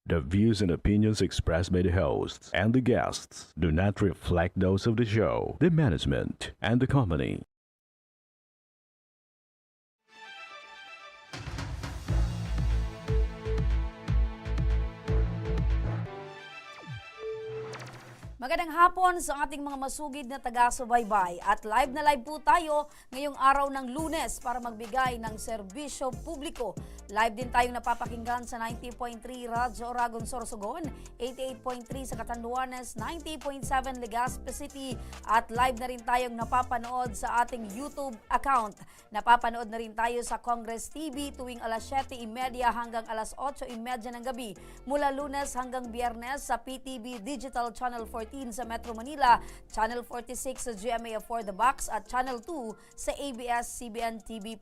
The views and opinions expressed by the hosts and the guests do not reflect those of the show, the management, and the company. Magandang hapon sa ating mga masugid na taga-subaybay at live na live po tayo ngayong araw ng Lunes para magbigay ng serbisyo publiko. Live din tayong napapakinggan sa 90.3 Radyo Oragon Sorsogon, 88.3 sa Catanduanes, 90.7 Legazpi City at live na rin tayong napapanood sa ating YouTube account. Napapanood na rin tayo sa Congress TV tuwing alas 7:30 hanggang alas 8:30 ng gabi. Mula Lunes hanggang Biyernes sa PTV Digital Channel 14 sa Metro Manila, Channel 46 sa GMA For the Box at Channel 2 sa ABS-CBN TV+.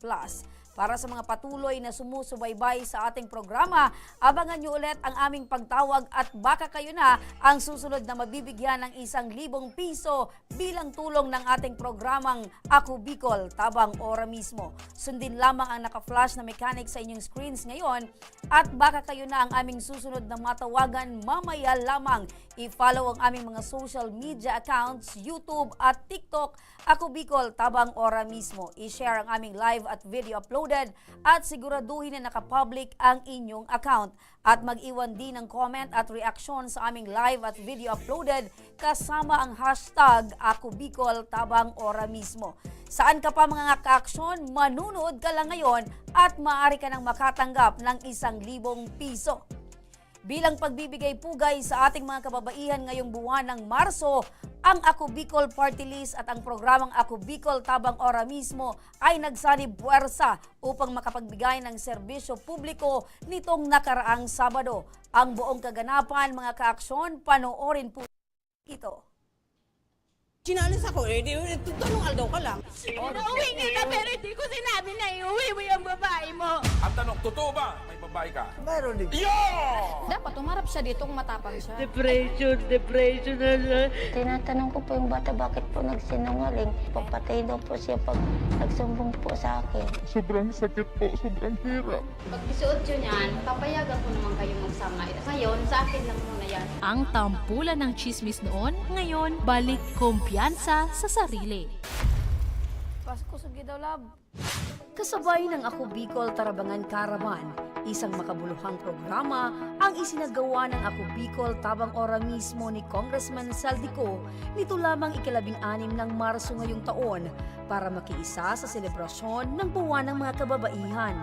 Para sa mga patuloy na sumusubaybay sa ating programa, abangan nyo ulit ang aming pagtawag at baka kayo na ang susunod na mabibigyan ng 1,000 piso bilang tulong ng ating programang Ako Bicol, tabang ora mismo. Sundin lamang ang naka-flash na mechanic sa inyong screens ngayon at baka kayo na ang aming susunod na matawagan mamaya lamang. I-follow ang aming mga social media accounts, YouTube at TikTok, Ako Bicol, tabang ora mismo. I-share ang aming live at video uploaded at siguraduhin na nakapublic ang inyong account. At mag-iwan din ng comment at reaksyon sa aming live at video uploaded kasama ang hashtag Ako Bicol, tabang ora mismo. Saan ka pa mga ka-aksyon? Manunood ka lang ngayon at maaari ka nang makatanggap ng 1,000 piso. Bilang pagbibigay pugay sa ating mga kababaihan ngayong buwan ng Marso, ang Ako Bicol Party List at ang programang Ako Bicol Tabang Ora mismo ay nagsanib puwersa upang makapagbigay ng serbisyo publiko nitong nakaraang Sabado. Ang buong kaganapan mga ka-aksyon, panoorin po ito. Sinalis ako tanong aldaw ka lang. Inuwi kita pero hindi ko sinabi na iuwi mo yung babae mo. Ang tanong, totoo ba? May babae ka? Meron din. Yo! Dapat umarap siya ditong matapang siya. Depression na siya. Tinatanong ko po yung bata bakit po nagsinungaling. Papatay daw po siya pag nagsumbong po sa akin. Sobrang sakit po, sobrang hirap. Pag isuot yun yan, papayagan ko naman kayo magsama. Ngayon, sa akin lang muna yan. Ang tampulan ng chismis noon, ngayon balik kumpiyansa sa sarili. Pasko sugi daw lab. Kasabay ng Ako Bicol Tarabangan Caravan, isang makabuluhang programa ang isinagawa ng Ako Bicol Tabang Ora mismo ni Congressman Saldico nito lamang ika-16 ng Marso ngayong taon para makiisa sa selebrasyon ng buwan ng mga kababaihan.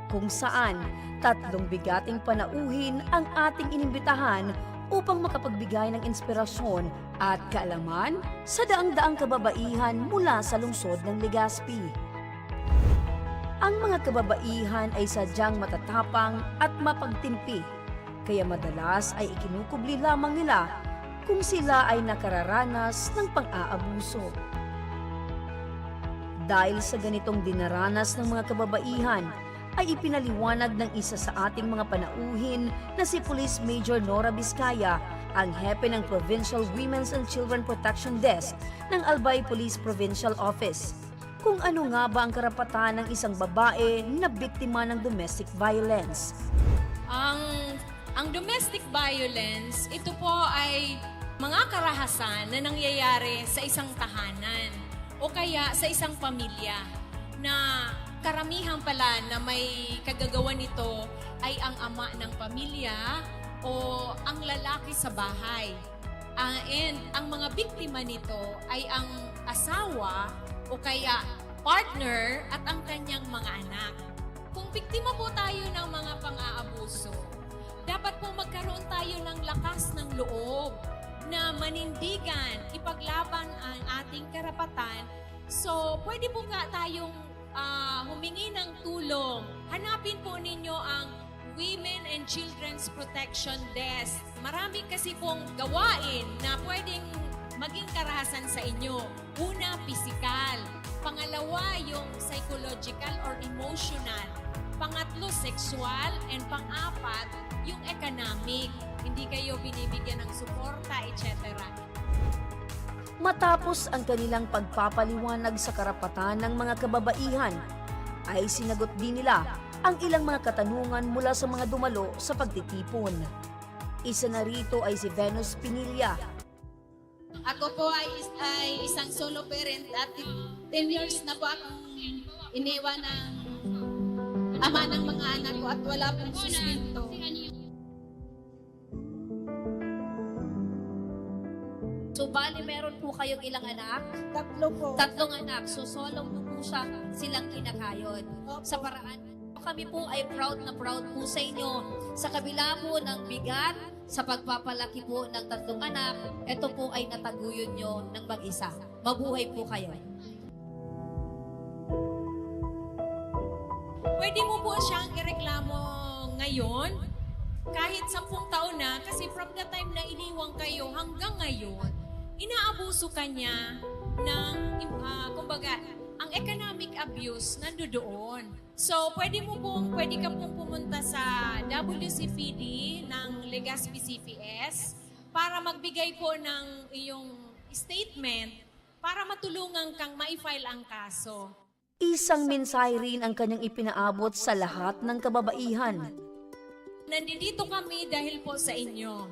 Kung saan, 3 bigating panauhin ang ating inimbitahan upang makapagbigay ng inspirasyon at kaalaman sa daang-daang kababaihan mula sa lungsod ng Legazpi. Ang mga kababaihan ay sadyang matatapang at mapagtimpi, kaya madalas ay ikinukubli lamang nila kung sila ay nakararanas ng pang-aabuso. Dahil sa ganitong dinaranas ng mga kababaihan, ay ipinaliwanag ng isa sa ating mga panauhin na si Police Major Nora Vizcaya, ang hepe ng Provincial Women's and Children Protection Desk ng Albay Police Provincial Office. Kung ano nga ba ang karapatan ng isang babae na biktima ng domestic violence. Ang domestic violence, ito po ay mga karahasan na nangyayari sa isang tahanan o kaya sa isang pamilya na karamihan pala na may kagagawa nito ay ang ama ng pamilya o ang lalaki sa bahay. And ang mga biktima nito ay ang asawa o kaya partner at ang kanyang mga anak. Kung biktima po tayo ng mga pang-aabuso, dapat po magkaroon tayo ng lakas ng loob na manindigan, ipaglaban ang ating karapatan. So, pwede po nga tayong humingi ng tulong. Hanapin po ninyo ang Women and Children's Protection Desk. Marami kasi pong gawain na pwedeng maging karahasan sa inyo. Una, physical. Pangalawa, yung psychological or emotional. Pangatlo, sexual. And pang-apat, yung economic. Hindi kayo binibigyan ng suporta, etc. Matapos ang kanilang pagpapaliwanag sa karapatan ng mga kababaihan, ay sinagot din nila ang ilang mga katanungan mula sa mga dumalo sa pagtitipon. Isa na rito ay si Venus Pinilla. Ako po ay isang solo parent at 10 years na po akong iniwan ng ama ng mga anak ko at wala pong sustento. So, bali meron po kayong ilang anak? 3 po. 3 anak. So, solo po silang kinakayod. Sa paraan, kami po ay proud na proud po sa inyo. Sa kabila po ng bigat, sa pagpapalaki po ng 3 anak, ito po ay nataguyod nyo ng mag-isa. Mabuhay po kayo. Pwede mo po siyang ireklamo ngayon, kahit 10 taon na, kasi from the time na iniwang kayo hanggang ngayon, inaabuso ka niya ng, kumbaga, ang economic abuse nandoon. So, pwede ka pong pumunta sa WCPD ng Legazpi CPS para magbigay po ng iyong statement para matulungan kang ma-file ang kaso. Isang mensahe rin ang kanyang ipinaabot sa lahat ng kababaihan. Nandito kami dahil po sa inyo.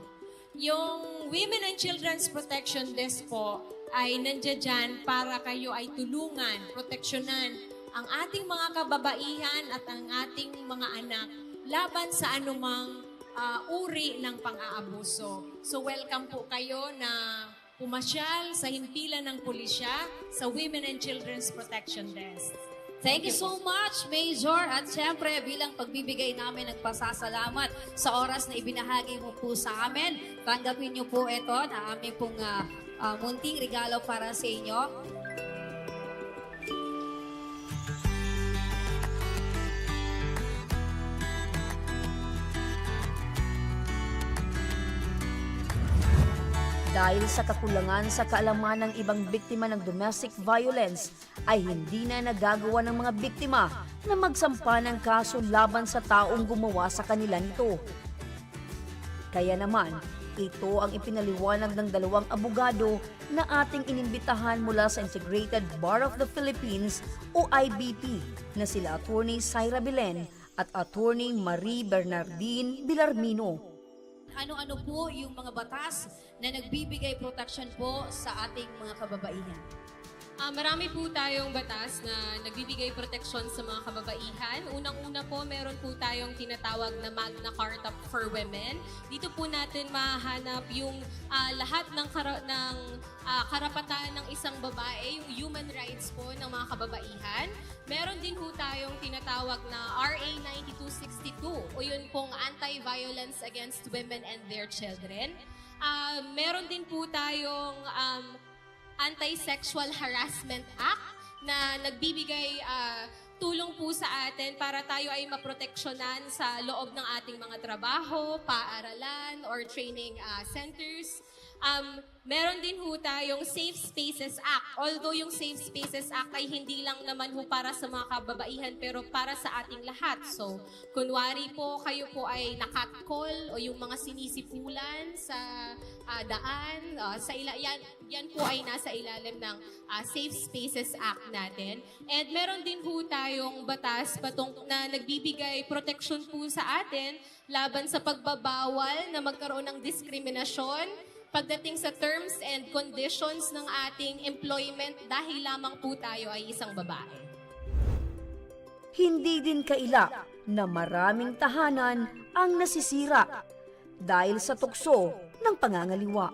Yung Women and Children's Protection Desk po ay nandiyan dyan para kayo ay tulungan, proteksyonan ang ating mga kababaihan at ang ating mga anak laban sa anumang uri ng pang-aabuso. So welcome po kayo na pumasyal sa himpilan ng pulisya sa Women and Children's Protection Desk. Thank you so much, Major. At syempre, bilang pagbibigay namin ng pasasalamat sa oras na ibinahagi mo po sa amin, tanggapin niyo po ito na aming pong munting regalo para sa inyo. Dahil sa kakulangan sa kaalaman ng ibang biktima ng domestic violence, ay hindi na nagagawa ng mga biktima na magsampa ng kaso laban sa taong gumawa sa kanila nito. Kaya naman, ito ang ipinaliwanag ng 2 abogado na ating inimbitahan mula sa Integrated Bar of the Philippines o IBP na sila Attorney Syra Belen at Attorney Marie Bernardine Villarmino. Ano-ano po yung mga batas na nagbibigay protection po sa ating mga kababaihan? Marami po tayong batas na nagbibigay proteksyon sa mga kababaihan. Unang-una po, meron po tayong tinatawag na Magna Carta for Women. Dito po natin mahanap yung lahat ng karapatan ng isang babae, yung human rights po ng mga kababaihan. Meron din po tayong tinatawag na RA 9262 o yun pong Anti-Violence Against Women and Their Children. Meron din po tayong Anti-Sexual Harassment Act na nagbibigay tulong po sa atin para tayo ay maproteksyonan sa loob ng ating mga trabaho, paaralan, or training centers. Meron din ho tayong Safe Spaces Act. Although yung Safe Spaces Act ay hindi lang naman ho para sa mga kababaihan pero para sa ating lahat. So, kunwari po kayo po ay nakatcall o yung mga sinisipulan sa daan, yan po ay nasa ilalim ng Safe Spaces Act natin. And meron din ho tayong batas na nagbibigay protection po sa atin laban sa pagbabawal na magkaroon ng diskriminasyon pagdating sa terms and conditions ng ating employment dahil lamang po tayo ay isang babae. Hindi din kaila na maraming tahanan ang nasisira dahil sa tukso ng pangangaliwa.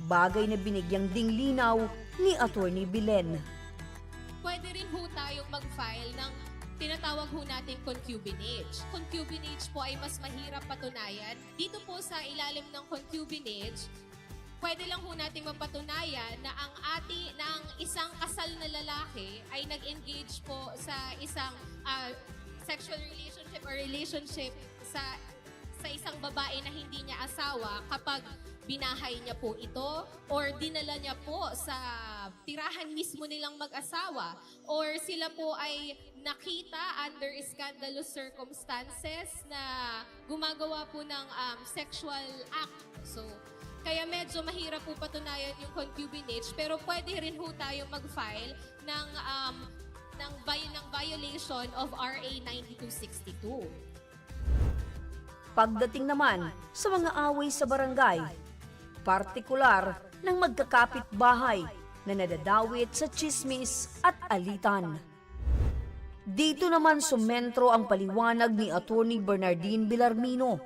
Bagay na binigyang ding linaw ni Attorney Belen. Pwede rin ho tayong mag-file ng tinatawag ho nating concubinage. Concubinage po ay mas mahirap patunayan. Dito po sa ilalim ng concubinage, pwede lang ho nating mapatunayan na ang isang kasal na lalaki ay nag-engage po sa isang sexual relationship or relationship sa isang babae na hindi niya asawa kapag binahay niya po ito or dinala niya po sa tirahan mismo nilang mag-asawa or sila po ay nakita under scandalous circumstances na gumagawa po ng sexual act. So, kaya medyo mahirap po patunayan yung concubinage pero pwede rin ho tayo mag-file ng violation of RA 9262. Pagdating naman sa mga away sa barangay, partikular ng magkakapit-bahay na nadadawit sa tsismis at alitan. Dito naman sumentro ang paliwanag ni Attorney Bernardine Villarmino.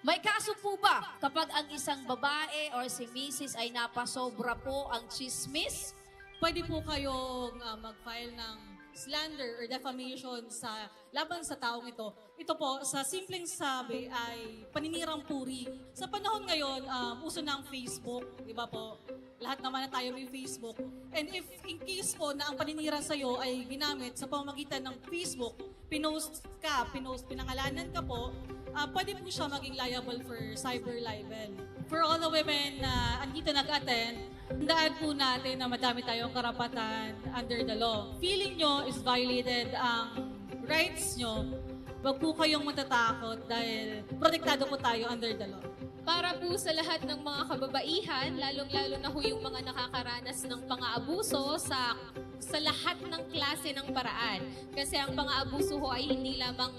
May kaso po ba kapag ang isang babae or si Mrs. ay napasobra po ang chismis? Pwede po kayong mag-file ng slander or defamation sa laban sa taong ito. Ito po, sa simpleng sabi ay paninirang puri. Sa panahon ngayon, uso na ang Facebook, di ba po? Lahat naman na tayo may Facebook. And if in case po na ang paninira sa'yo ay ginamit sa pamamagitan ng Facebook, pinangalanan ka po, pwede po siya maging liable for cyber libel. For all the women na andito nag-attend, tandaan po natin na madami tayong karapatan under the law. Feeling nyo is violated ang rights nyo, wag po kayong matatakot dahil protektado po tayo under the law. Para po sa lahat ng mga kababaihan, lalong-lalo na ho yung mga nakakaranas ng pang-aabuso sa lahat ng klase ng paraan. Kasi ang pang-aabuso ho ay hindi lamang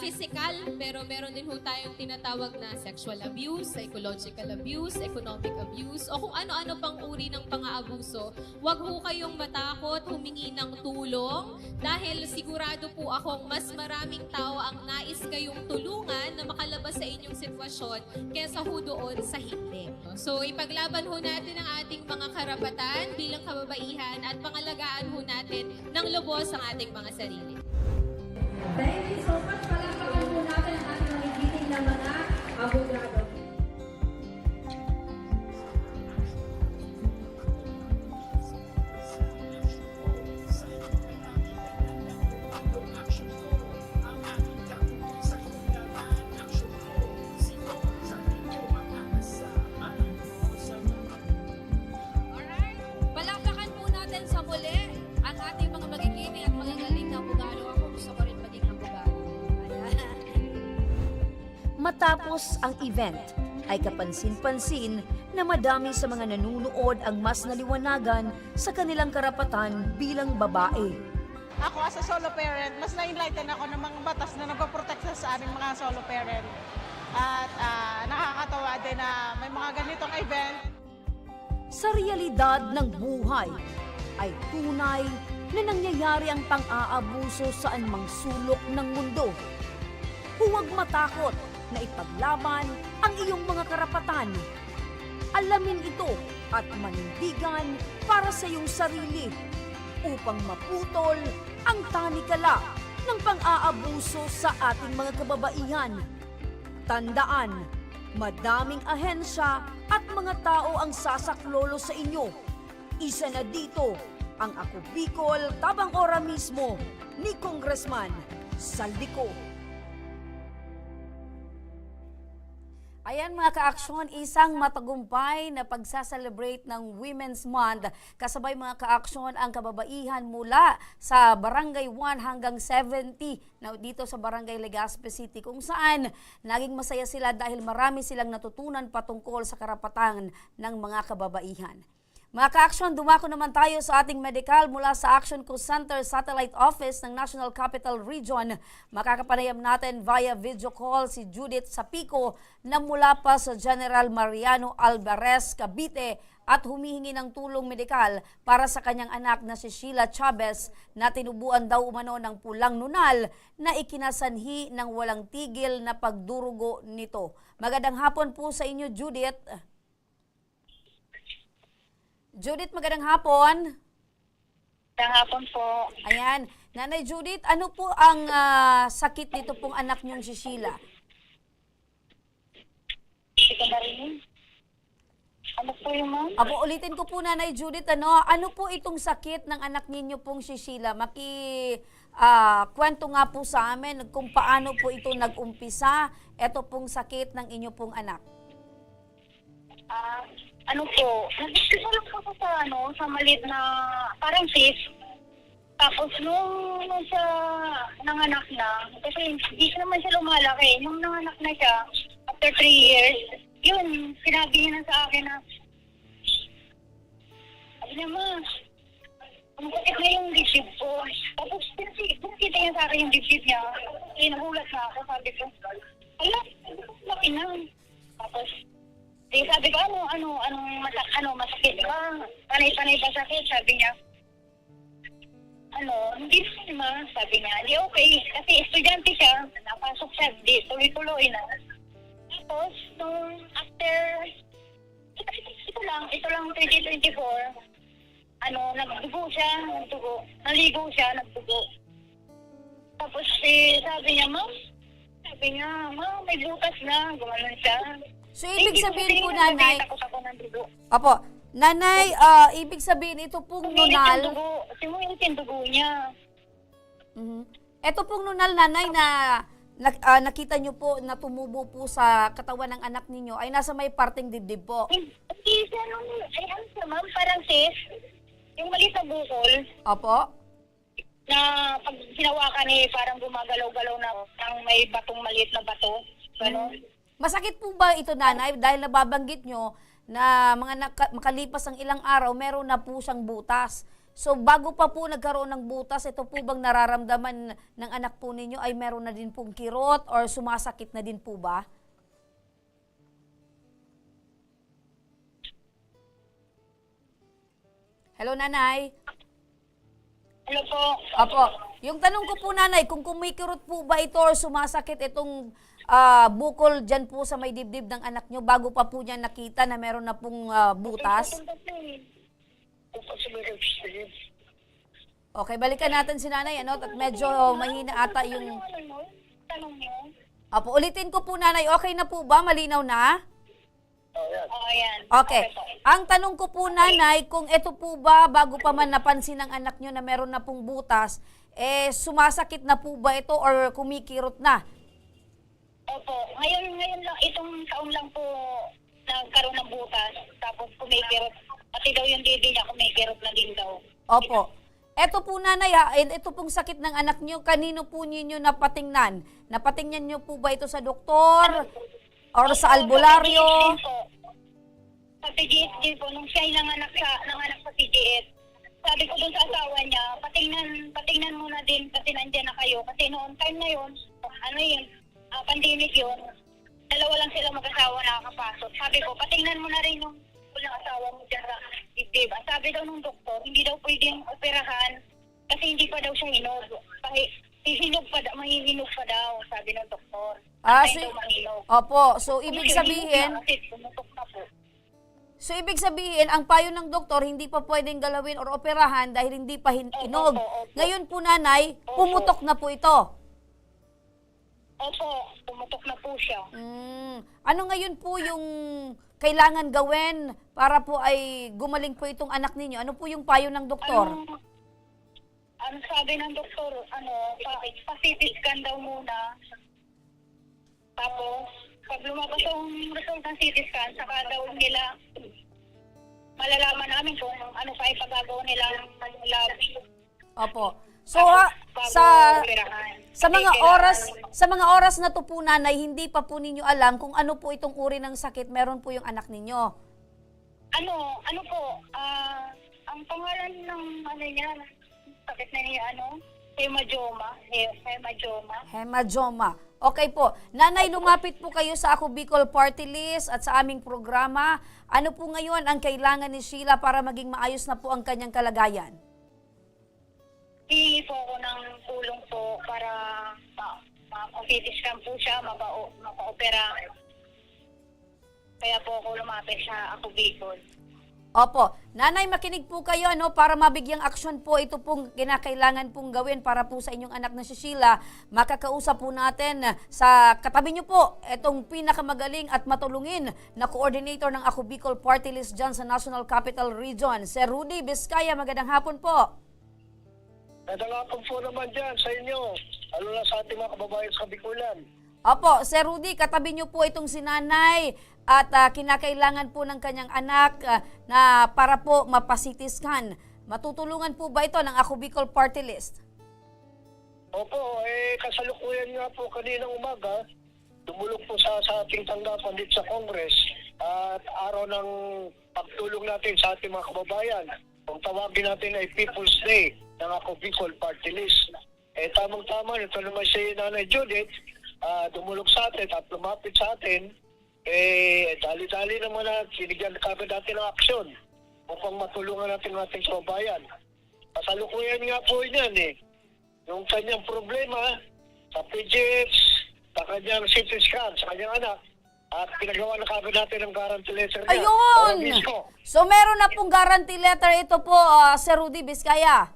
physical, pero meron din ho tayong tinatawag na sexual abuse, psychological abuse, economic abuse, o kung ano-ano pang uri ng pang-aabuso. Huwag ho kayong matakot humingi ng tulong dahil sigurado po akong mas maraming tao ang nais kayong tulungan na makalabas sa inyong sitwasyon kesa ho doon sa hindi. So ipaglaban ho natin ang ating mga karapatan bilang kababaihan at pangalagaan ho natin ng lubos ang ating mga sarili. Thank you so much. Palakpakan po natin ang ating nakikinig ng mga abogado. Alright, palakpakan po natin sa muli ang ating mga magigiting at magagaling na abogado. Ako gusto ko rin maging abogado. Ayan. Matapos ang event, ay kapansin-pansin na madami sa mga nanunood ang mas naliwanagan sa kanilang karapatan bilang babae. Ako as a solo parent, mas na-enlighten ako ng mga batas na nagpaprotekta sa aming mga solo parent. At nakakatawa din na may mga ganitong event. Sa realidad ng buhay, ay tunay na nangyayari ang pang-aabuso sa anumang sulok ng mundo. Huwag matakot na ipaglaban ang iyong mga karapatan. Alamin ito at manindigan para sa iyong sarili upang maputol ang tanikala ng pang-aabuso sa ating mga kababaihan. Tandaan, madaming ahensya at mga tao ang sasaklolo sa inyo. Isa na dito ang Ako Bicol Tabang Ora mismo ni Congressman Saldico. Ayan mga ka-aksyon, isang matagumpay na pagsaselebrate ng Women's Month. Kasabay mga ka-aksyon ang kababaihan mula sa Barangay 1 hanggang 70 na dito sa Barangay Legazpi City, kung saan naging masaya sila dahil marami silang natutunan patungkol sa karapatan ng mga kababaihan. Mga ka-aksyon, dumako naman tayo sa ating medical mula sa Action Co Center Satellite Office ng National Capital Region. Makakapanayam natin via video call si Judith Sapico na mula pa sa General Mariano Alvarez, Cavite at humihingi ng tulong medikal para sa kanyang anak na si Sheila Chavez na tinubuan daw umano ng pulang nunal na ikinasanhi ng walang tigil na pagdurugo nito. Magandang hapon po sa inyo, Judith. Judith, magandang hapon. Magandang hapon po. Ayan. Nanay Judith, ano po ang sakit nito pong anak niyong si Sheila? Hindi ko narinig. Ano po yung ma'am? Apo, ulitin ko po Nanay Judith, ano po itong sakit ng anak ninyo pong si Sheila? Kwento nga po sa amin kung paano po ito nag-umpisa, ito pong sakit ng inyo pong anak. Ano po, nag-isip lang po sa maliit na parang cyst. Tapos nung sa nanganak na, kasi hindi naman siya lumalaki. Nung nanganak na siya, after 3 years, yun, sinabi niya na sa akin na, sabi niya, ma, ang sakit na yung dibdib ko. Tapos, kita niya sa akin yung dibdib niya. Nagulat na ako, sabi ko, Ala, laki na. Tapos, di sabi ko, masakit ba? Panay-panay ba sakit? Sabi niya, hindi ma, sabi niya, di okay. Kasi estudyante siya, napasok siya, di tuloy-tuloy na. Tapos, nung after, ito lang 2024, nagdugo siya, naligo siya, nagdugo. Tapos, sabi niya, ma'am, may butas na, gumanon siya. So, ibig sabihin po, nanay, Takot ako ng dugo. opo, nanay, ibig sabihin, ito pong nunal, Sumulit yung dugo niya. ito pong nunal, nanay, na nakita nyo po na tumubo po sa katawan ng anak ninyo ay nasa may parteng dibdib po. Hindi siya siya, ma'am, parang sis, yung maliit na bukol, Opo? na pag hinawakan parang gumagalaw-galaw na ang may batong maliit na bato. Gano'n. Masakit po ba ito, nanay? Dahil nababanggit nyo na makalipas ang ilang araw, meron na po siyang butas. So, bago pa po nagkaroon ng butas, ito po bang nararamdaman ng anak po ninyo ay meron na din pong kirot or sumasakit na din po ba? Hello, nanay? Hello po. Opo. Yung tanong ko po, nanay, kung kumikirot po ba ito or sumasakit itong bukol dyan po sa may dibdib ng anak nyo bago pa po niya nakita na meron na pong butas? Okay, balikan natin si nanay, ano? At medyo mahina ata yung... Tanong mo? Opo, ulitin ko po, nanay. Okay na po ba? Malinaw na? Ayan. Okay. Ang tanong ko po, nanay, kung ito po ba, bago pa man napansin ng anak nyo na meron na pong butas, sumasakit na po ba ito or kumikirot na? Opo. Ngayon lang, itong taon lang po nagkaroon ng butas, tapos kumikirot. Pati daw yung dede niya kumikirot na din daw. Opo. Ito po, nanay, ito pong sakit ng anak nyo, kanino po ninyo napatingnan? Napatingnan nyo po ba ito sa doktor? Or sa albularyo? Sa PGS din po, nung siya nanganak sa PGS, sabi ko dun sa asawa niya, patingnan muna din kasi nandiyan na kayo. Kasi noon time na yun, pandemic yun, dalawa lang sila mag-asawa nakakapasok. Sabi ko, patingnan mo na rin yung asawa mo dyan sa dibdib. Sabi daw nung doktor, hindi daw pwedeng operahan kasi hindi pa daw siya hinog. Mahihinog pa daw, sabi ng doktor. Opo, so ibig sabihin, ang payo ng doktor, hindi pa pwedeng galawin or operahan dahil hindi pa hinog. Ngayon po, nanay, pumutok na po ito. Opo, pumutok na po siya. Ano ngayon po yung kailangan gawin para po ay gumaling po itong anak ninyo? Ano po yung payo ng doktor? Ano sabi ng doktor, pa-CT scan daw muna. Tapos, pag lumabas yung result ng CT scan, saka daw nila malalaman namin kung ano pa ipagagawa nila ng lab. Opo. So, sa mga oras na to po, nanay, hindi pa po ninyo alam kung ano po itong uri ng sakit meron po yung anak ninyo. Ano po, ang pangalan ng niya, sakit na niya, Hemangioma. Okay po. Nanay, lumapit po kayo sa Ako Bicol Party List at sa aming programa. Ano po ngayon ang kailangan ni Sheila para maging maayos na po ang kanyang kalagayan? Hihingi po ako ng tulong po para ma-CT-scan po siya, mapa-opera. Kaya po ako lumapit sa Ako Bicol. Opo. Nanay, makinig po kayo para mabigyang aksyon po ito pong kinakailangan pong gawin para po sa inyong anak na si Sheila. Makakausap po natin sa katabi niyo po itong pinakamagaling at matulungin na coordinator ng Ako Bicol Party List dyan sa National Capital Region. Sir Rudy Vizcaya, magandang hapon po. Magandang hapon po naman dyan sa inyo, lalo na sa ating mga kababayan sa Bicolan. Opo, Sir Rudy, katabi niyo po itong si nanay at kinakailangan po ng kanyang anak na para po mapa-CT scan. Matutulungan po ba ito ng Ako Bicol Party List? Opo, kasalukuyan nga po kaninang umaga, tumulong po sa ating tanggapan dito sa Congress at araw ng pagtulong natin sa ating mga kababayan. Kung tawagin natin ay People's Day ng Ako Bicol Party List. Tamang-tama, ito naman si Nanay Judith, dumulog sa atin at lumapit sa atin, dali-dali naman na sinigyan kagad natin ng aksyon upang matulungan natin ang ating kababayan. Kasalukuyan nga po yan yung kanyang problema sa PGH, sa kanyang CT scan, sa kanyang anak, at pinagawa na kagad natin ang guarantee letter niya. Ayun! Mismo. So meron na pong guarantee letter ito po, Sir Rudy Vizcaya.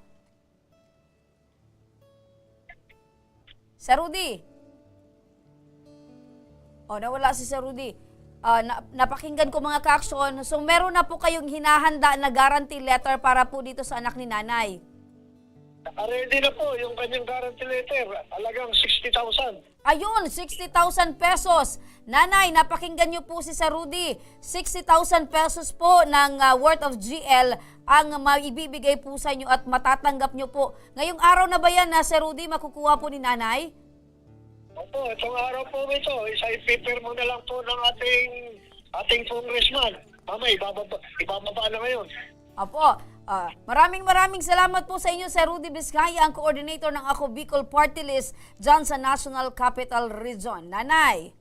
Sir Rudy? Nawala si Sir Rudy. Napakinggan ko mga ka-aksyon. So meron na po kayong hinahanda na guarantee letter para po dito sa anak ni nanay. Ready na po yung kanyang guarantee letter. Alagang 60,000. Ayun, 60,000 pesos. Nanay, napakinggan niyo po si Sir Rudy. 60,000 pesos po ng worth of GL ang maibibigay po sa inyo at matatanggap niyo po. Ngayong araw na ba yan na Sir Rudy makukuha po ni nanay? Opo, itong araw po ito, i-prepare mo na lang po ng ating congressman. Mama, ibababa na ngayon. Opo, maraming salamat po sa inyo, Sir Rudy Vizcaya, ang coordinator ng Ako Bicol Party List dyan sa National Capital Region. Nanay,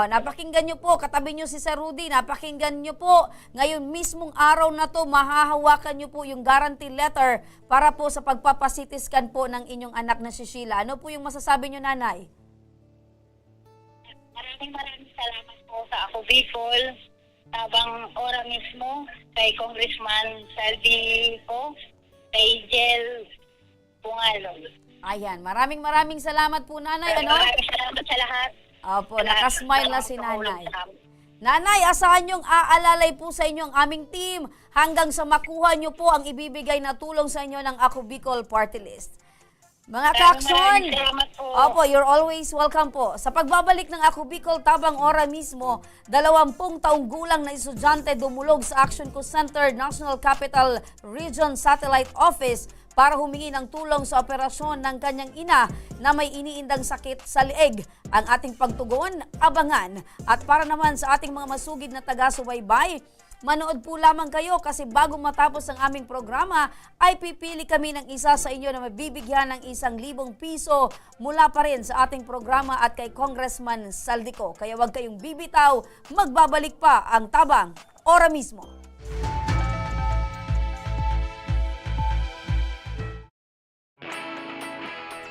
napakinggan nyo po, katabi nyo si Sir Rudy, napakinggan nyo po, ngayon mismong araw na to, mahahawakan nyo po yung guarantee letter para po sa pagpapasitiskan po ng inyong anak na si Sheila. Ano po yung masasabi nyo, Nanay? Maraming salamat po sa Ako Bicol, tabang ora mismo, kay Congressman Saldi po, kay Jel Pungalon. Ayan, maraming salamat po, Nanay. Maraming salamat sa lahat. Opo, nakasmile na si Nanay. Nanay, asahan niyong aalalay po sa inyo ang aming team hanggang sa makuha niyo po ang ibibigay na tulong sa inyo ng Ako Bicol Party List. Mga ka-aksyon, opo, you're always welcome po. Sa pagbabalik ng Ako Bicol tabang ora mismo, 20 taong gulang na estudyante dumulog sa Action Co Center National Capital Region Satellite Office para humingi ng tulong sa operasyon ng kanyang ina na may iniindang sakit sa leeg. Ang ating pagtugon, abangan. At para naman sa ating mga masugid na taga-subaybay, manood po lamang kayo kasi bago matapos ang aming programa ay pipili kami ng isa sa inyo na mabibigyan ng 1,000 piso mula pa rin sa ating programa at kay Congressman Saldico. Kaya huwag kayong bibitaw, magbabalik pa ang tabang ora mismo.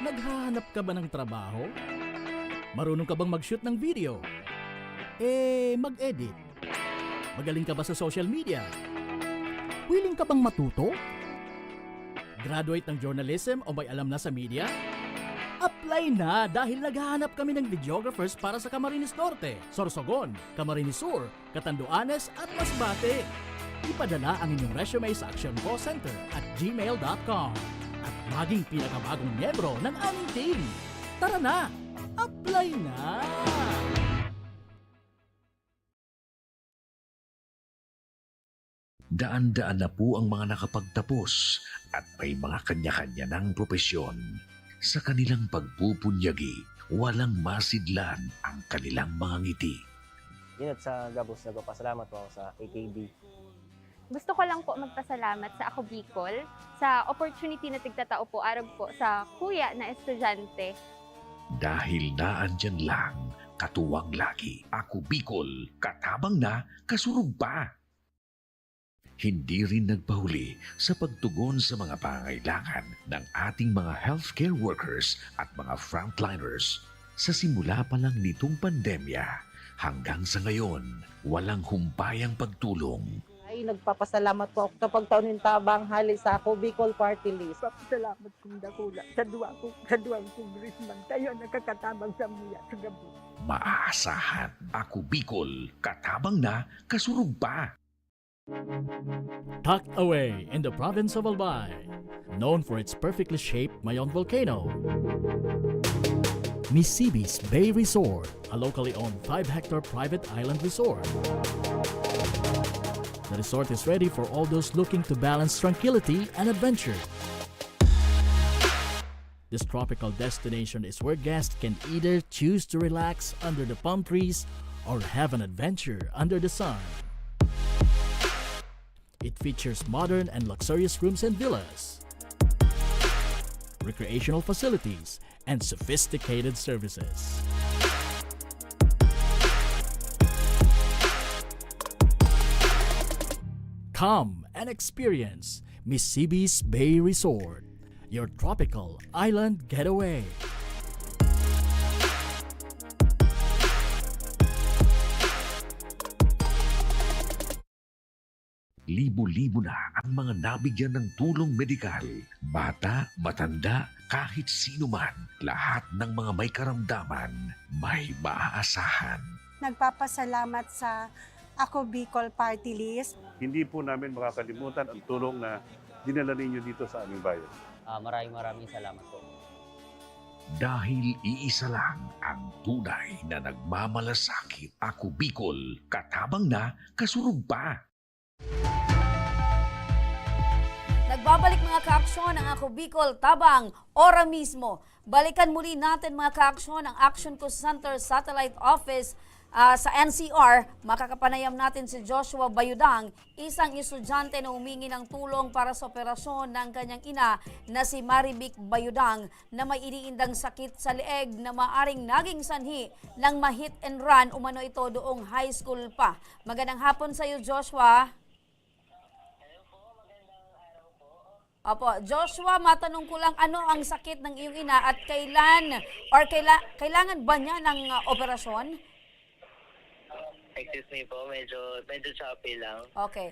Naghahanap ka ba ng trabaho? Marunong ka bang mag-shoot ng video? Mag-edit? Magaling ka ba sa social media? Willing ka bang matuto? Graduate ng journalism o may alam na sa media? Apply na dahil naghahanap kami ng videographers para sa Camarines Norte, Sorsogon, Camarines Sur, Catanduanes at Masbate. Ipadala ang inyong resume sa actioncallcenter@gmail.com at maging pinakabagong miyembro ng aming team. Tara na! Apply na! Daan-daan na po ang mga nakapagtapos at may mga kanya-kanya ng propesyon. Sa kanilang pagpupunyagi, walang masidlan ang kanilang mga ngiti. Ingat sa Gabos, nagpapasalamat po ako sa AKB. Gusto ko lang po magpasalamat sa Ako Bicol sa opportunity na tigtatao po araw po sa kuya na estudyante. Dahil naandyan lang, katuwang lagi. Ako Bicol, katabang na, kasurug pa. Hindi rin nagpahuli sa pagtugon sa mga pangangailangan ng ating mga healthcare workers at mga frontliners. Sa simula pa lang nitong pandemya, hanggang sa ngayon, walang humpayang pagtulong. Ay, nagpapasalamat po ako sa pagtaunin tabang hali sa Ako Bicol Party List. Papasalamat kong dakula sa duwang congressman. Kayo nakakatabang sa mga sa gabi. Maaasahan, Ako Bicol, katabang na, kasurug pa. Tucked away in the province of Albay, known for its perfectly shaped Mayon volcano, Misibis Bay Resort, a locally owned 5-hectare private island resort. The resort is ready for all those looking to balance tranquility and adventure. This tropical destination is where guests can either choose to relax under the palm trees or have an adventure under the sun. It features modern and luxurious rooms and villas. recreational facilities, and sophisticated services. Come and experience Mississippi's Bay Resort, your tropical island getaway. Libo-libo na ang mga nabigyan ng tulong medikal. Bata, matanda, kahit sino man, lahat ng mga may karamdaman, may maaasahan. Nagpapasalamat sa Ako Bicol Party List. Hindi po namin makakalimutan ang tulong na dinala ninyo dito sa aming bayan. Maraming salamat po. Dahil iisa lang ang tunay na nagmamalasakit. Ako Bicol, katabang na, kasurug pa. Nagbabalik mga kaaksyon ang Ako Bicol Tabang, ora mismo. Balikan muli natin mga kaaksyon ang Action Coast Center Satellite Office sa NCR. Makakapanayam natin si Joshua Bayudang, isang estudyante na humingi ng tulong para sa operasyon ng kanyang ina na si Marivic Bayudang na may iniindang sakit sa leeg na maaring naging sanhi ng ma-hit and run umano ito doong high school pa. Magandang hapon sa iyo, Joshua. Opo, Joshua, matanong ko lang ano ang sakit ng iyong ina at kailangan ba niya ng operasyon? Excuse me po, medyo choppy lang. Okay.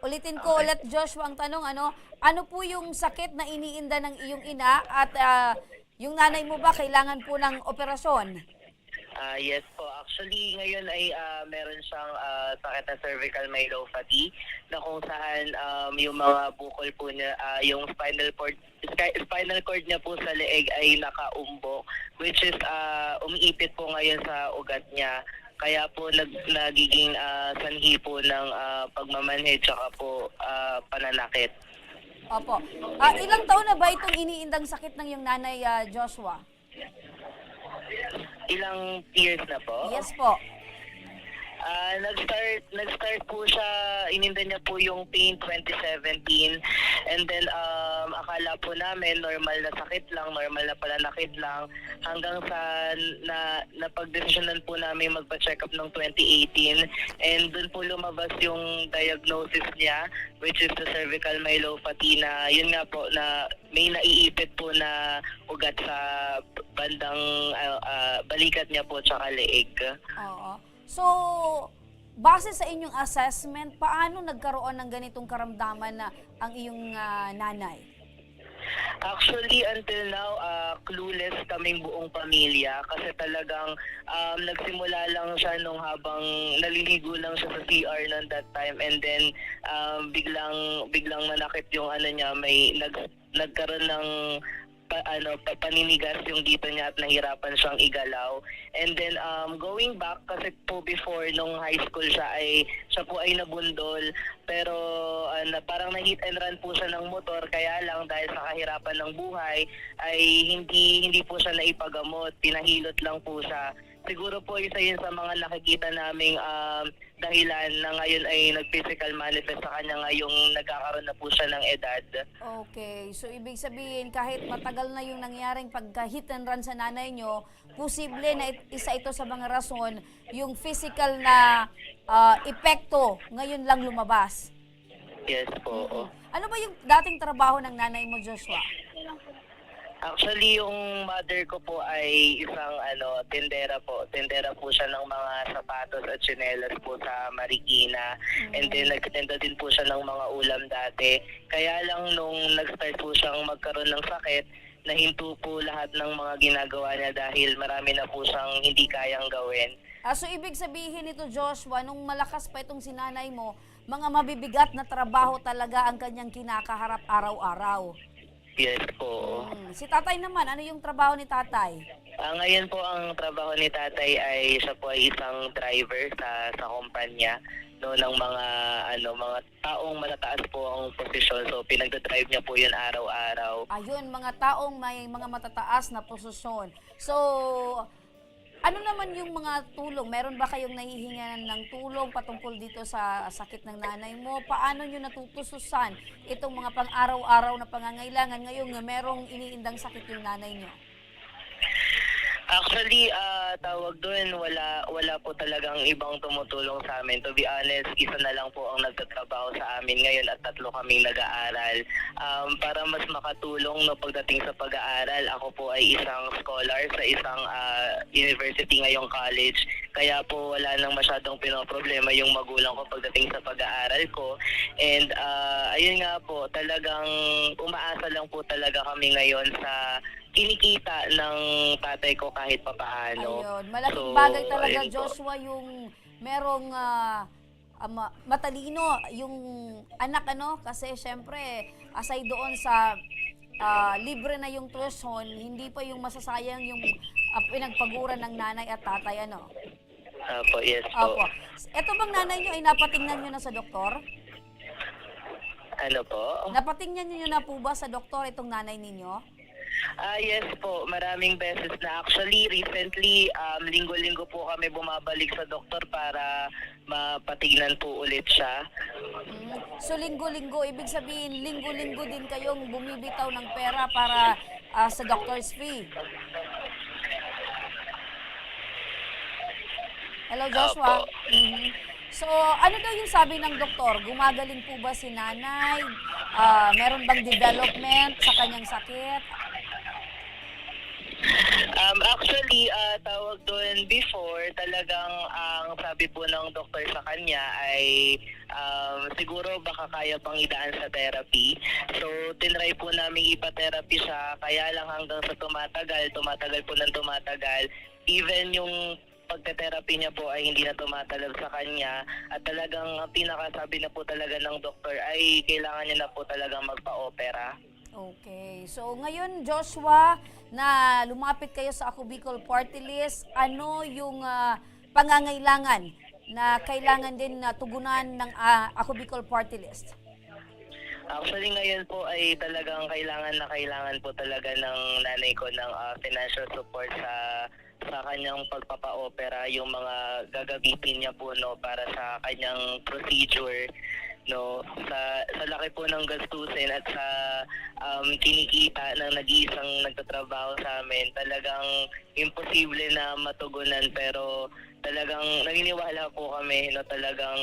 Ulitin ko ulit, Joshua, ang tanong, ano po yung sakit na iniinda ng iyong ina at yung nanay mo ba kailangan po ng operasyon? Yes po. Actually, ngayon ay meron siyang sakit na cervical myelopathy na kung saan yung mga bukol po niya, yung spinal cord niya po sa leeg ay nakaumbok, which is umiipit po ngayon sa ugat niya. Kaya po nagiging sanhi po ng pagmamanhid tsaka po pananakit. Opo. Ilang taon na ba itong iniindang sakit ng iyong nanay, Joshua? Ilang years na po? Yes po. Nag-start po siya, ininda niya po yung pain 2017 and then akala po namin normal na sakit lang, normal na pananakit lang hanggang sa napagdesisyonan po namin magpa-check up ng 2018 and dun po lumabas yung diagnosis niya, which is the cervical myelopathy na yun nga po na may naiipit po na ugat sa bandang balikat niya po tsaka leeg. Oo. So, base sa inyong assessment, paano nagkaroon ng ganitong karamdaman na ang iyong nanay? Actually, until now, clueless kaming buong pamilya kasi talagang nagsimula lang siya nung habang naliligo lang siya sa CR noon that time and then biglang manakit yung niya, may nagkaroon ng paninigas yung dito niya at nahirapan siyang igalaw. And then going back kasi po before nung high school siya po ay nabundol pero parang na-hit and run po siya ng motor kaya lang dahil sa kahirapan ng buhay ay hindi po siya naipagamot, pinahilot lang po siya. Siguro po isa yun sa mga nakikita naming dahilan na ngayon ay nag-physical manifest sa kanya ngayong nagkakaroon na po siya ng edad. Okay, so ibig sabihin kahit matagal na yung nangyaring pagka-hit and run sa nanay nyo, posible na isa ito sa mga rason yung physical na epekto ngayon lang lumabas. Yes po. Ano ba yung dating trabaho ng nanay mo, Joshua? Actually, yung mother ko po ay isang tendera po. Tendera po siya ng mga sapatos at tsinelas po sa Marikina. And then nagtinda din po siya ng mga ulam dati. Kaya lang nung nag-start po siyang magkaroon ng sakit, nahinto po lahat ng mga ginagawa niya dahil marami na po siyang hindi kayang gawin. So ibig sabihin nito, Joshua, nung malakas pa itong sinanay mo, mga mabibigat na trabaho talaga ang kanyang kinakaharap araw-araw. Yes po. Si tatay naman, ano yung trabaho ni tatay? Ngayon po ang trabaho ni tatay ay siya po ay isang driver sa kumpanya ng mga taong matataas po ang posisyon. So pinagdadrive niya po 'yun araw-araw. Ayun, mga taong may mga matataas na posisyon. So Ano naman yung mga tulong? Meron ba kayong nahihingan ng tulong patungkol dito sa sakit ng nanay mo? Paano nyo natutususan itong mga pang-araw-araw na pangangailangan ngayong merong iniindang sakit yung nanay nyo? Actually, tawag doon, wala po talagang ibang tumutulong sa amin. To be honest, isa na lang po ang nagtatrabaho sa amin ngayon at 3 kaming nag-aaral. Para mas makatulong no, pagdating sa pag-aaral, ako po ay isang scholar sa isang university ngayong college. Kaya po wala nang masyadong pinoproblema yung magulang ko pagdating sa pag-aaral ko. And ayun nga po, talagang umaasa lang po talaga kami ngayon sa kinikita ng tatay ko kahit papaano. Ayun, malaking So, bagay talaga, ayun po. Joshua, yung merong matalino yung anak, ano, kasi syempre, aside doon sa libre na yung tuition, hindi pa yung masasayang yung pinagpaguran ng nanay at tatay, ano? Apo, yes po. Opo. Ito bang nanay nyo ay napatingnan nyo na sa doktor? Ano po? Napatingnan nyo na po ba sa doktor itong nanay ninyo? Yes po, maraming beses na. Actually, recently, linggo-linggo po kami bumabalik sa doktor para mapatignan po ulit siya. So linggo-linggo, ibig sabihin linggo-linggo din kayong bumibitaw ng pera para sa doctor's fee. Hello, Joshua. So, ano daw yung sabi ng doktor? Gumagaling po ba si nanay? Meron bang development sa kanyang sakit? Actually, tawag doon before, talagang ang sabi po ng doktor sa kanya ay siguro baka kaya pang idaan sa therapy. So, tinry po namin ipa-therapy siya, kaya lang hanggang sa tumatagal po ng tumatagal. Even yung pagte-therapy niya po ay hindi na tumatalab sa kanya at talagang pinakasabi na po talaga ng doktor ay kailangan niya na po talagang magpa-opera. Okay. So, ngayon, Joshua, na lumapit kayo sa Ako Bicol Party List, ano yung pangangailangan na kailangan din na tugunan ng Ako Bicol Party List? Actually, ngayon po ay talagang kailangan po talaga ng nanay ko ng financial support sa kanyang pagpapa-opera, yung mga gagamitin niya po no para sa kanyang procedure no, sa laki po ng gastusin at sa kinikita ng nag-iisang nagtatrabaho sa amin, talagang imposible na matugunan, pero talagang naniniwala po kami na talagang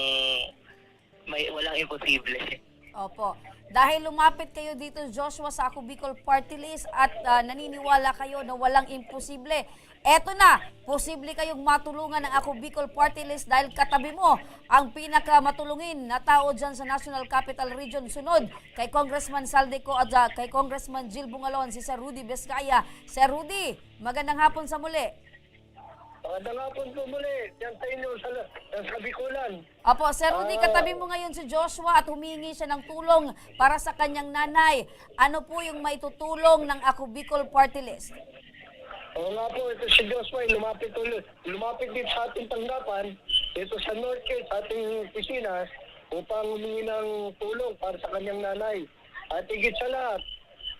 walang imposible. Opo. Dahil lumapit kayo dito, Joshua, sa Ako Bicol Party List at naniniwala kayo na walang imposible, eto na, posible kayong matulungan ng Ako Bicol Party List dahil katabi mo ang pinakamatulungin na tao dyan sa National Capital Region, sunod kay Congressman Saldico at kay Congressman Jill Bungalon, si Sir Rudy Vizcaya. Sir Rudy, magandang hapon sa muli. Magandang hapon po muli. Yan sa inyo sa Bicolan. Opo, Sir Rudy, katabi mo ngayon si Joshua at humingi siya ng tulong para sa kanyang nanay. Ano po yung maitutulong ng Ako Bicol Party List? Oo nga po, ito si Joshua, lumapit dito sa ating tanggapan, dito sa Northgate, sa ating opisina, upang humingi ng tulong para sa kanyang nanay. At higit sa lahat,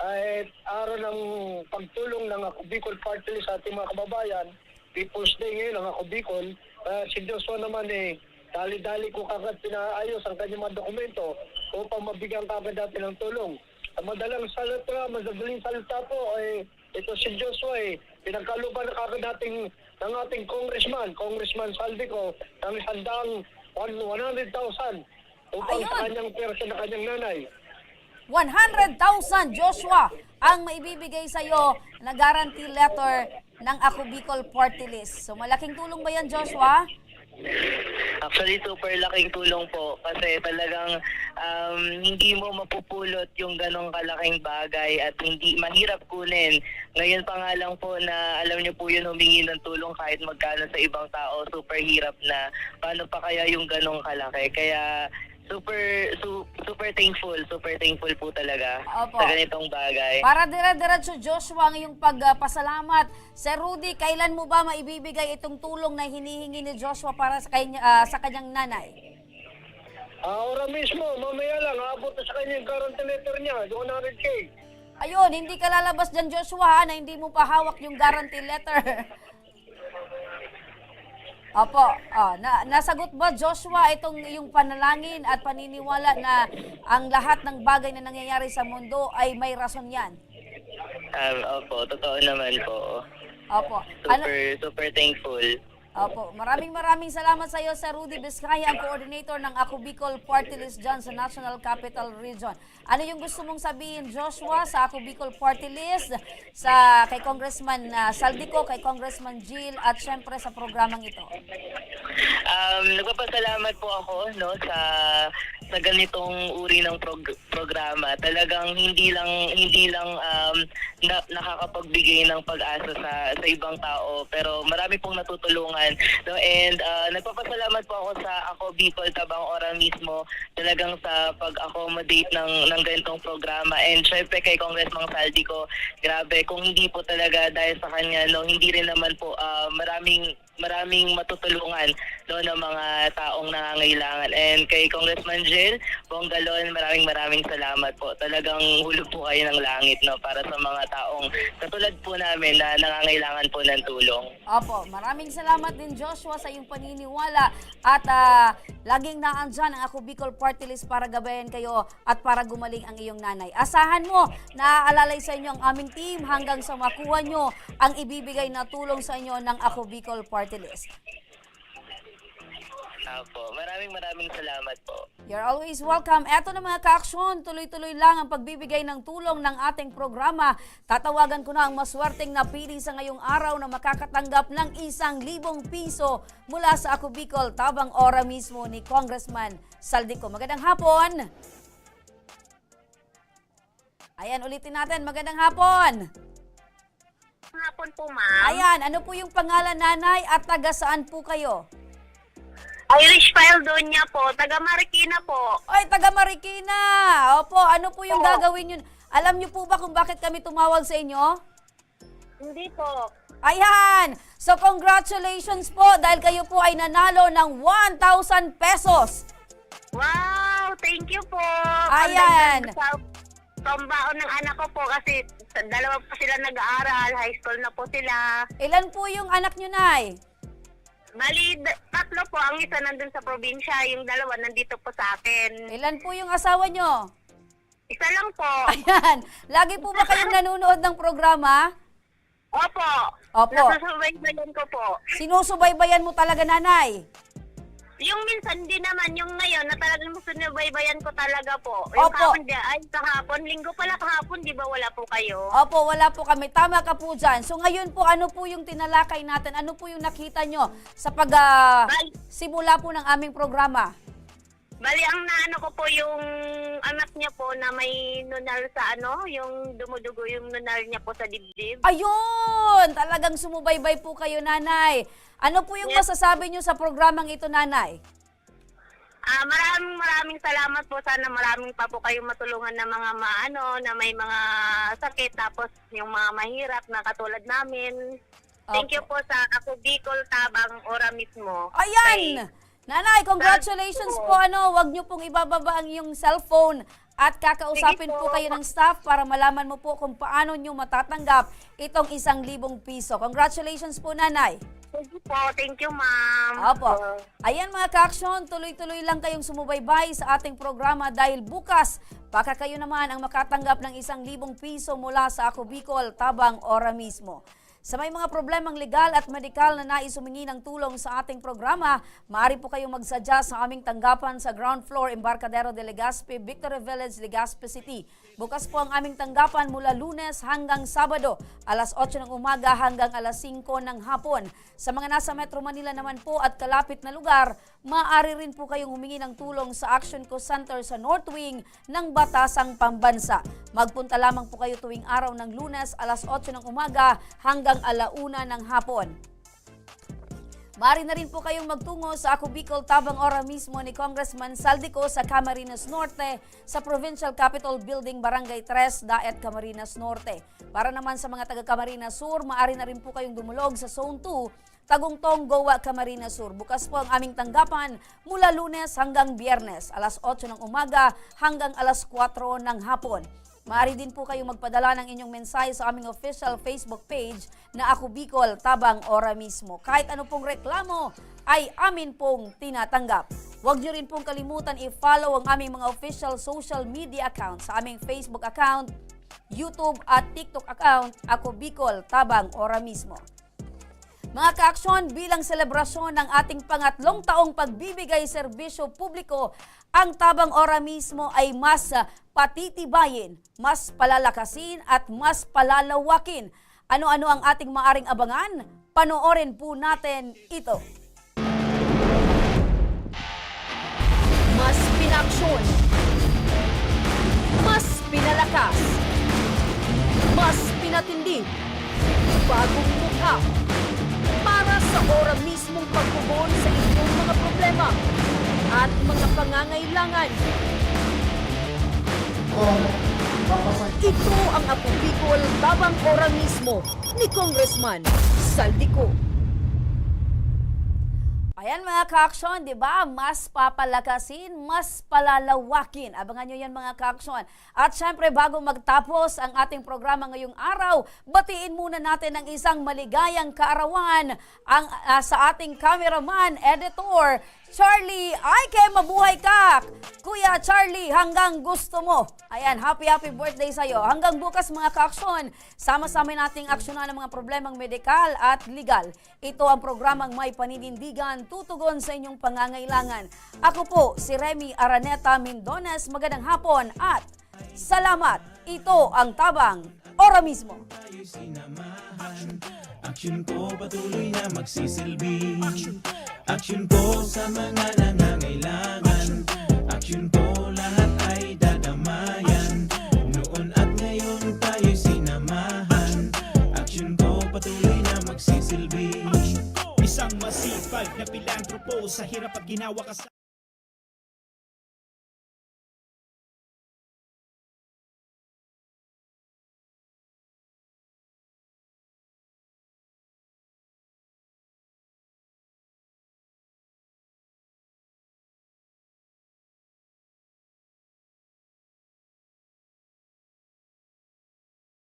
ay araw ng pagtulong ng Ako Bicol Party List sa ating mga kababayan, People's Day ngayon ng Ako Bicol. Si Joshua naman dali-dali ko kagad pinaayos ang kanyang mga dokumento upang mabigyan kagad natin ng tulong. Ang madaling salita po, ito si Joshua pinagkaluban na kagad natin ng ating Congressman Saldico, ng 100,000 upang sa kanyang pera na kanyang nanay. 100,000, Joshua, ang maibibigay sa'yo na guarantee letter ng Ako Bicol Party List. So malaking tulong ba yan, Joshua? Actually, super laking tulong po kasi talagang hindi mo mapupulot yung ganong kalaking bagay at hindi mahirap kunin. Ngayon pa nga lang po na alam niyo po yun, humingi ng tulong kahit magkano sa ibang tao, super hirap na. Paano pa kaya yung ganong kalaki? Kaya super thankful po talaga. Opo. Sa ganitong bagay. Para dire-diretso, Joshua, ang iyong pagpasalamat. Sir Rudy, kailan mo ba maibibigay itong tulong na hinihingi ni Joshua para sa kanyang nanay? Ora mismo, mamaya lang, abot na sa kanyang guarantee letter niya, yung 100K. Ayun, hindi ka lalabas dyan, Joshua, na hindi mo pa hawak yung guarantee letter. Opo, nasagot ba Joshua itong iyong panalangin at paniniwala na ang lahat ng bagay na nangyayari sa mundo ay may rason yan? Opo, totoo naman po. Opo. Super thankful. Opo, maraming salamat sa iyo, Sir Rudy Vizcaya, ang coordinator ng Ako Bicol Party List dyan sa National Capital Region. Ano yung gusto mong sabihin, Joshua, sa Ako Bicol Party List, kay Congressman Saldico, kay Congressman Jill, at syempre sa programang ito? Nagpapasalamat po ako sa ganitong uri ng programa. Talagang hindi lang nakakapagbigay ng pag-asa sa ibang tao, pero marami pong natutulungan. No, and nagpapasalamat po ako sa Ako Bicol Tabang Ora mismo, talagang sa pag-accommodate ng ganitong programa. And syempre kay Congressman Saldico, grabe, kung hindi po talaga dahil sa kanya, no, hindi rin naman po maraming matutulungan, no, ng mga taong nangangailangan. And kay Congressman Jill Bonggalon, maraming salamat po. Talagang hulog po kayo ng langit, no, para sa mga taong katulad po namin na nangangailangan po ng tulong. Opo, maraming salamat din, Joshua, sa iyong paniniwala at laging naandyan ang Ako Bicol Party List para gabayan kayo at para gumaling ang iyong nanay. Asahan mo, naaalalay sa inyo ang aming team hanggang sa makuha nyo ang ibibigay na tulong sa inyo ng Ako Bicol Party List. Opo, maraming salamat po. You're always welcome. Eto na mga ka-aksyon, tuloy-tuloy lang ang pagbibigay ng tulong ng ating programa. Tatawagan ko na ang maswerteng napili sa ngayong araw na makakatanggap ng 1,000 piso mula sa Ako Bicol Tabang Ora mismo ni Congressman Saldico. Magandang hapon. Ayan, ulitin natin. Magandang hapon. Hapon po, ma'am. Ayan, ano po yung pangalan, nanay, at taga saan po kayo? Irish Paldonia po, taga Marikina po. Ay, taga Marikina. Opo, ano po yung gagawin yun? Alam niyo po ba kung bakit kami tumawag sa inyo? Hindi po. Ayan! So, congratulations po dahil kayo po ay nanalo ng 1,000 pesos. Wow, thank you po. Ayan. Sa pambaon ng anak ko po kasi dalawa po sila nag-aaral, high school na po sila. Ilan po yung anak nyo, nay? Bali, 3 po. Ang isa nandun sa probinsya, yung 2 nandito po sa akin. Ilan po yung asawa nyo? Isa lang po. Ayan. Lagi po ba kayong nanonood ng programa? Opo. Opo. Nasusubaybayan ko po. Sinusubaybayan mo talaga, nanay? Yung minsan din naman, yung ngayon na talagang sinubaybayan ko talaga po. Yung Opo. kahapon, linggo pala kahapon, di ba wala po kayo? Opo, wala po kami. Tama ka po dyan. So ngayon po, ano po yung tinalakay natin? Ano po yung nakita nyo sa simula po ng aming programa? Bali, ang naano ko po yung anak niya po na may nunal sa yung dumudugo yung nunal niya po sa dibdib. Ayun! Talagang sumubaybay po kayo, nanay. Ano po yung masasabi nyo sa programang ito, nanay? Maraming salamat po. Sana maraming pa po kayong matulungan ng mga na may mga sakit, tapos yung mga mahirap na katulad namin. Thank you po sa Ako Bicol Tabang Ora mismo. Ayan! Nanay, congratulations po. Wag nyo pong ibababa ang iyong cellphone at kakausapin po kayo ng staff para malaman mo po kung paano nyo matatanggap itong 1,000 piso. Congratulations po, nanay. Thank you po. Thank you, ma'am. Opo. Ayan mga ka-aksyon, tuloy-tuloy lang kayong sumubaybay sa ating programa dahil bukas, baka kayo naman ang makatanggap ng 1,000 piso mula sa Ako Bicol Tabang Ora mismo. Sa may mga problemang legal at medikal na nais humingi ng tulong sa ating programa, maaari po kayong magsadya sa aming tanggapan sa ground floor Embarcadero de Legazpi, Victory Village, Legazpi City. Bukas po ang aming tanggapan mula Lunes hanggang Sabado, alas 8 ng umaga hanggang alas 5 ng hapon. Sa mga nasa Metro Manila naman po at kalapit na lugar, maaari rin po kayong humingi ng tulong sa Action Co Center sa North Wing ng Batasang Pambansa. Magpunta lamang po kayo tuwing araw ng Lunes, alas 8 ng umaga hanggang alauna ng hapon. Maaari na rin po kayong magtungo sa Ako Bicol Tabang Ora mismo ni Congressman Saldico sa Camarines Norte sa Provincial Capitol Building, Barangay 3, Daet, Camarines Norte. Para naman sa mga taga Camarines Sur, maaari na rin po kayong dumulog sa Zone 2, Tagungtong, Goa, Camarines Sur. Bukas po ang aming tanggapan mula Lunes hanggang Biyernes, alas 8 ng umaga hanggang alas 4 ng hapon. Maaari din po kayong magpadala ng inyong mensahe sa aming official Facebook page na Ako Bicol Tabang Ora mismo. Kahit ano pong reklamo ay amin pong tinatanggap. Huwag niyo rin pong kalimutan i-follow ang aming mga official social media accounts sa aming Facebook account, YouTube at TikTok account, Ako Bicol, Tabang Ora mismo. Mga kaaksyon, bilang selebrasyon ng ating pangatlong taong pagbibigay serbisyo publiko, ang Tabang Ora mismo ay mas patitibayin, mas palalakasin at mas palalawakin. Ano-ano ang ating maaring abangan? Panoorin po natin ito. Mas pinaksyon, mas pinalakas, mas pinatindi, bagong mukha, para sa ora mismong pagbubuon sa inyong mga problema at mga pangangailangan. Ito ang Ako Bicol, Tabang Ora mismo ni Congressman Saldico. Ayan mga kaaksyon, di ba? Mas papalakasin, mas palalawakin. Abangan nyo yan mga kaaksyon. At syempre, bago magtapos ang ating programa ngayong araw, batiin muna natin ang isang maligayang kaarawan sa ating cameraman, editor, Charlie. Ay, kay mabuhay ka! Kuya Charlie, hanggang gusto mo. Ayan, happy birthday sa'yo. Hanggang bukas mga kaaksyon, sama-sama nating aksyonan ang mga problemang medikal at legal. Ito ang programang may paninindigan, tutugon sa inyong pangangailangan. Ako po, si Remy Araneta Mendones. Magandang hapon at salamat. Ito ang Tabang Ora mismo. Aksyon ko patuloy na magsisilbi. Aksyon ko sa mga nangangailangan. Aksyon ko lahat ay dadamayan. Noon at ngayon tayo'y sinamahan. Aksyon ko patuloy na magsisilbi. Isang masipag na pilantropo sa hirap at ginawa ka sa